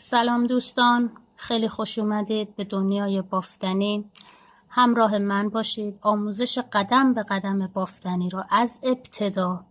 سلام دوستان، خیلی خوش اومدید به دنیای بافتنی. همراه من باشید. آموزش قدم به قدم بافتنی را از ابتدا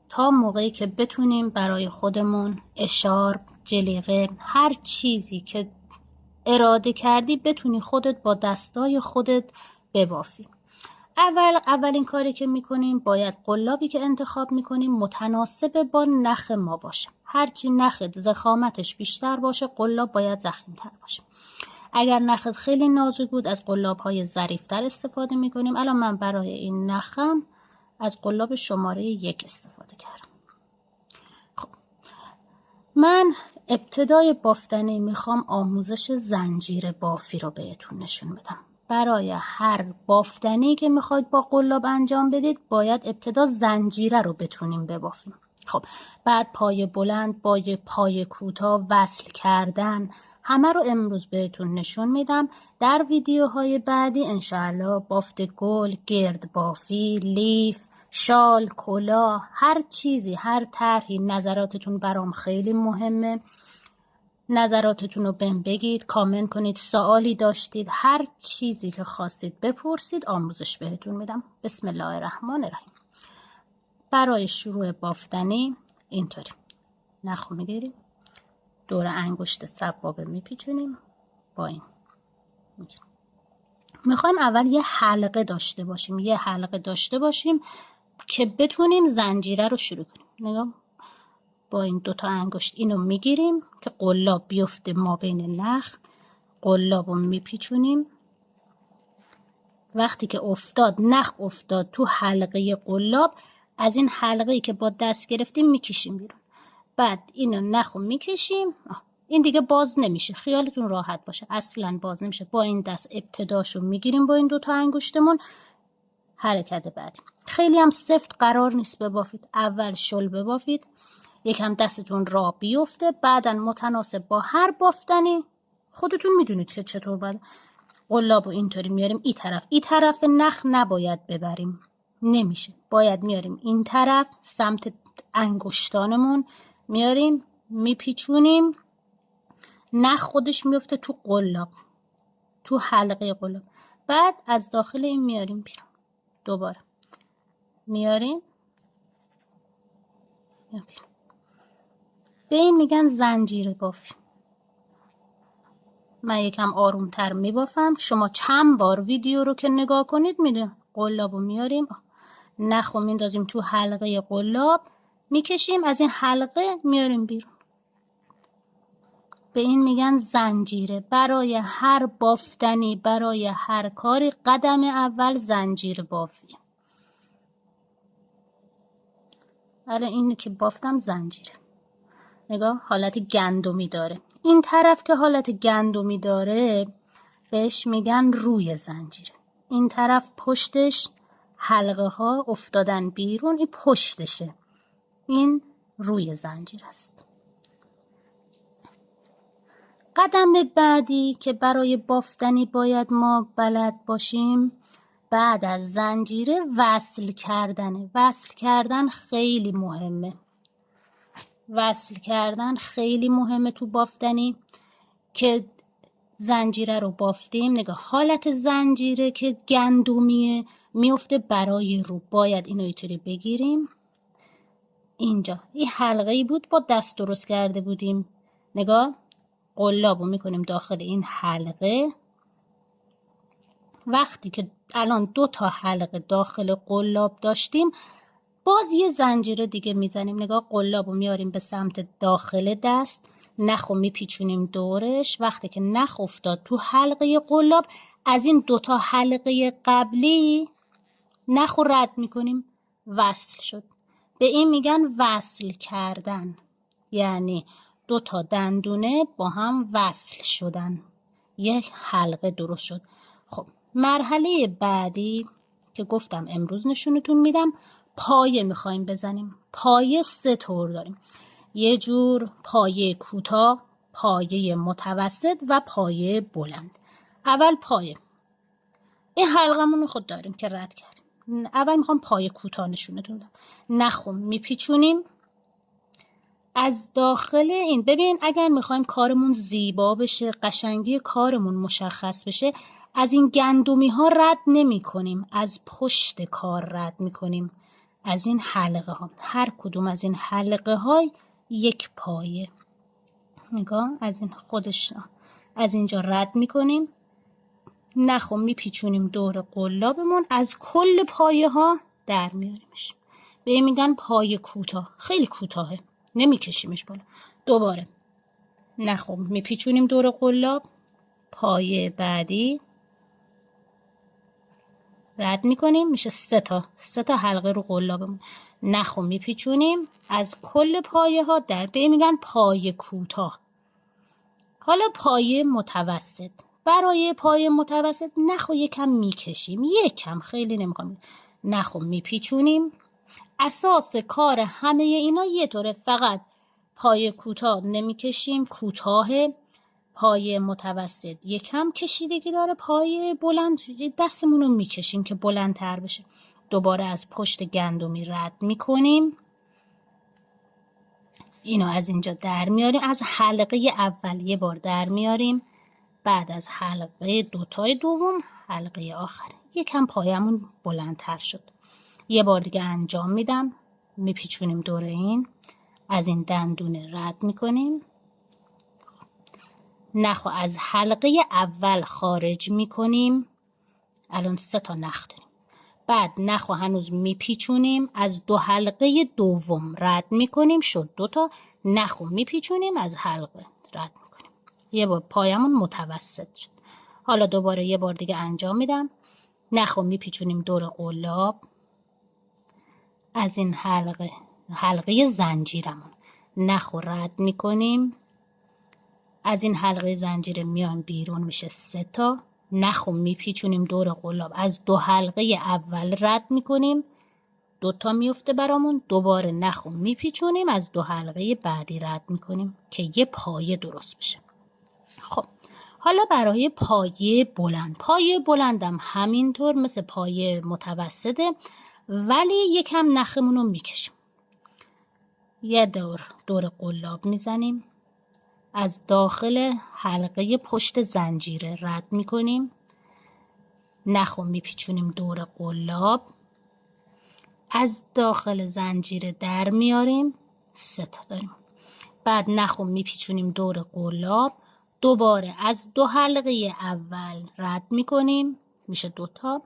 تا موقعی که بتونیم برای خودمون اشارب، جلیقه، هر چیزی که اراده کردی بتونی خودت با دستای خودت ببافی. اولین کاری که میکنیم باید قلابی که انتخاب میکنیم متناسب با نخ ما باشه. هرچی نخت ضخامتش بیشتر باشه قلاب باید ضخیم‌تر باشه. اگر نخت خیلی نازک بود از قلاب‌های ظریف‌تر استفاده میکنیم. الان من برای این نخم از قلاب شماره 1 استفاده کردم. خب من ابتدای بافتنی میخوام آموزش زنجیر بافی رو بهتون نشون بدم. برای هر بافتنی که میخواید با قلاب انجام بدید باید ابتدا زنجیره رو بتونیم ببافیم. خب بعد پای بلند با پای کوتاه وصل کردن همه رو امروز بهتون نشون میدم. در ویدیوهای بعدی انشاءالله بافت گل، گرد بافی، لیف، شال، کلاه، هر چیزی، هر طرحی نظراتتون برام خیلی مهمه. نظراتتون رو بهم بگید، کامنت کنید، سوالی داشتید، هر چیزی که خواستید بپرسید آموزش بهتون میدم. بسم الله الرحمن الرحیم. برای شروع بافتنی اینطوری نخو میگیریم، دور انگشت سبابه میپیچونیم، با این میگیریم. میخوایم اول یه حلقه داشته باشیم که بتونیم زنجیره رو شروع کنیم. نگاه، با این دوتا انگشت اینو میگیریم که قلاب بیفته ما بین نخ، قلاب رو میپیچونیم. وقتی که نخ افتاد تو حلقه قلاب، از این حلقه‌ای که با دست گرفتیم میکشیم بیرون. بعد اینو نخ رو میکشیم. این دیگه باز نمیشه، خیالتون راحت باشه، اصلا باز نمیشه. با این دست ابتداشو میگیریم با این دوتا انگشتمون. حرکت بعدی خیلی هم سفت قرار نیست ببافید. اول شل ببافید، یکم دستتون راه بیفته، بعدن متناسب با هر بافتنی خودتون میدونید که چطور باید. قلابو اینطوری میاریم این طرف نخ نباید ببریم، نمیشه، باید میاریم این طرف سمت انگشتانمون، میاریم میپیچونیم، نخ خودش میفته تو قلاب، تو حلقه قلاب. بعد از داخل این میاریم بیرون، دوباره میاریم بیرون. به این میگن زنجیره بافی. من یکم آرومتر میبافم، شما چند بار ویدیو رو که نگاه کنید میدونید. قلابو میاریم، نخو میندازیم تو حلقه قلاب، میکشیم، از این حلقه میاریم بیرون. به این میگن زنجیره. برای هر بافتنی، برای هر کاری قدم اول زنجیره بافی. الان اینو که بافتم زنجیره. نگاه، حالت گندمی داره. این طرف که حالت گندمی داره بهش میگن روی زنجیره. این طرف پشتش حلقه ها افتادن بیرون، این پشتشه، این روی زنجیر است. قدم بعدی که برای بافتنی باید ما بلد باشیم بعد از زنجیره وصل کردنه. وصل کردن خیلی مهمه. وصل کردن خیلی مهمه تو بافتنی. که زنجیره رو بافتیم، نگاه حالت زنجیره که گندمیه میفته برای رو، باید اینو اینطوری بگیریم. اینجا این حلقه‌ای بود با دست درست کرده بودیم، نگاه قلابو میکنیم داخل این حلقه. وقتی که الان 2 تا حلقه داخل قلاب داشتیم باز یه زنجیره دیگه میزنیم. نگاه قلابو میاریم به سمت داخل دست، نخو میپیچونیم دورش. وقتی که نخ افتاد تو حلقه قلاب، از این 2 تا حلقه قبلی نخو رد میکنیم، وصل شد. به این میگن وصل کردن، یعنی 2 تا دندونه با هم وصل شدن، یک حلقه درست شد. خب مرحله بعدی که گفتم امروز نشونتون میدم، پایه میخوایم بزنیم. پایه 3 طور داریم، یه جور پایه کوتاه، پایه متوسط و پایه بلند. اول پایه، این حلقمون خود داریم که رد کردیم. اول میخوام پایه کوتاه نشونتون بدم. نخو میپیچونیم، از داخل این ببین اگر میخوایم کارمون زیبا بشه، قشنگی کارمون مشخص بشه، از این گندمی ها رد نمی کنیم، از پشت کار رد می کنیم، از این حلقه ها. هر کدوم از این حلقه های یک پایه. نگاه از این خودش از اینجا رد می کنیم، نخو میپیچونیم دور قلابمون، از کل پایه ها در میاریمش. به این میگن پایه کوتاه، خیلی کوتاهه، نمیکشیمش بالا. دوباره نخو میپیچونیم دور قلاب، پایه بعدی رد میکنیم، میشه سه تا حلقه رو قلابمون. نخو میپیچونیم از کل پایه ها در. به این میگن پایه کوتاه. حالا پایه متوسط. برای پایه متوسط نخو یکم میکشیم، یکم، خیلی نمیخوام، نخو میپیچونیم. اساس کار همه اینا یه طوره، فقط پایه کوتاه نمیکشیم، کوتاهه. پایه متوسط یکم کشیدگی داره، پایه بلند دستمون رو میکشیم که بلندتر بشه. دوباره از پشت گندمی رد میکنیم، اینو از اینجا در میاریم، از حلقه اول یه بار در میاریم، بعد از حلقه دوتای دوم حلقه آخر یکم پایمون بلندتر شد. یه بار دیگه انجام میدم، میپیچونیم دور این، از این دندونه رد میکنیم، نخو از حلقه اول خارج میکنیم. الان 3 تا نخ داریم. بعد نخو هنوز میپیچونیم، از 2 حلقه دوم رد میکنیم، شد 2 تا. نخو میپیچونیم از حلقه رد میکنیم، یه بار پایمون متوسط شد. حالا دوباره یه بار دیگه انجام میدم، نخو میپیچونیم دور قلاب، از این حلقه زنجیرمون نخو رد میکنیم، از این حلقه زنجیر میان بیرون، میشه 3 تا. نخو میپیچونیم دور قلاب، از 2 حلقه اول رد میکنیم، 2 تا میفته برامون. دوباره نخو میپیچونیم از 2 حلقه بعدی رد میکنیم که یه پایه درست بشه. خب حالا برای پایه بلند، پایه بلندم همینطور مثل پایه متوسطه، ولی یکم نخمون رو میکشیم. یه دور قلاب میزنیم، از داخل حلقه پشت زنجیره رد میکنیم، نخو میپیچونیم دور قلاب، از داخل زنجیره در میاریم، 3 تا داریم. بعد نخو میپیچونیم دور قلاب، دوباره از 2 حلقه اول رد میکنیم، میشه 2 تا.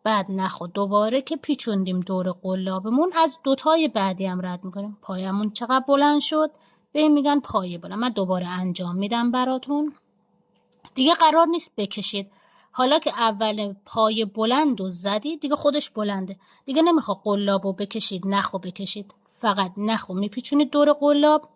بعد نخو دوباره که پیچوندیم دور قلابمون، از 2 تای بعدی هم رد میکنیم. پایمون چقدر بلند شد؟ به این میگن پایه بلند. من دوباره انجام میدم براتون. دیگه قرار نیست بکشید. حالا که اول پایه بلند رو زدید دیگه خودش بلنده، دیگه نمیخواد قلابو بکشید، نخو بکشید، فقط نخو میپیچونید دور قلاب،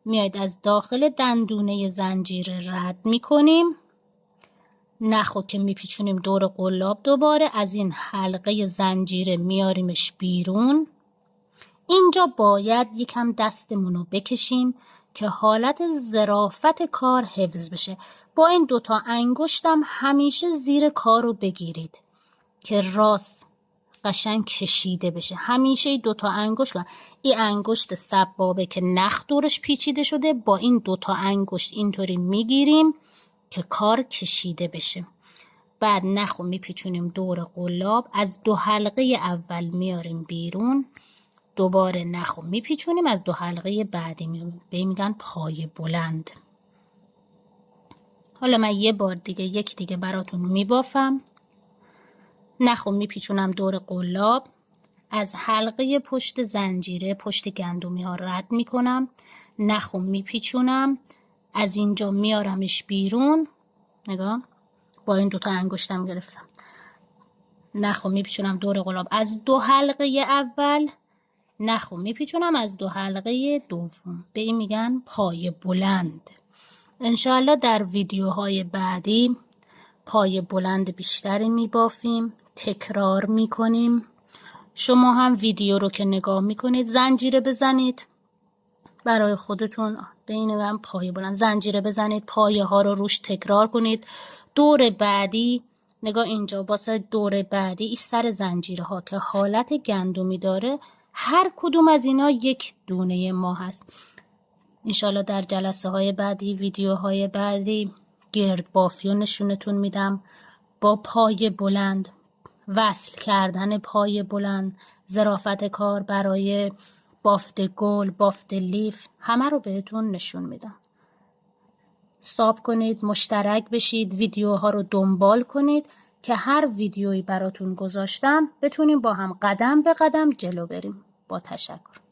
میاید از داخل دندونه زنجیره رد میکنیم، نخو که میپیچونیم دور قلاب، دوباره از این حلقه زنجیره میاریمش بیرون. اینجا باید یکم دستمون رو بکشیم که حالت ظرافت کار حفظ بشه. با این 2 تا انگشتم همیشه زیر کار رو بگیرید که راست قشنگ کشیده بشه. همیشه این 2 تا انگشت، این انگشت سبابه که نخ دورش پیچیده شده، با این 2 تا انگشت اینطوری میگیریم که کار کشیده بشه. بعد نخو میپیچونیم دور قلاب، از 2 حلقه اول میاریم بیرون، دوباره نخو میپیچونیم از 2 حلقه بعدی میاریم. به میگن پایه بلند. حالا من یه بار دیگه یک دیگه براتون میبافم. نخو میپیچونم دور قلاب، از حلقه پشت زنجیره پشت گندمی ها رد میکنم، نخو میپیچونم، از اینجا میارمش بیرون. نگاه با این 2 تا انگشتم گرفتم، نخو میپیچونم دور قلاب، از 2 حلقه اول نخو میپیچونم از 2 حلقه دوم. به این میگن پایه بلند. انشاءالله در ویدیوهای بعدی پایه بلند بیشتری میبافیم، تکرار میکنیم. شما هم ویدیو رو که نگاه میکنید زنجیره بزنید برای خودتون. به این میگن پایه بلند. زنجیره بزنید، پایه ها رو روش تکرار کنید. دور بعدی نگاه اینجا واسه دور بعدی این سر زنجیره ها که حالت گندمی داره، هر کدوم از اینا یک دونه ماه هست. انشالله در جلسه های بعدی، ویدیوهای بعدی گرد بافی رو نشونتون میدم با پای بلند، وصل کردن پای بلند، ظرافت کار برای بافت گل، بافت لیف، همه رو بهتون نشون میدم. ساب کنید، مشترک بشید، ویدیوها رو دنبال کنید که هر ویدیویی براتون گذاشتم بتونیم با هم قدم به قدم جلو بریم. با تشکر.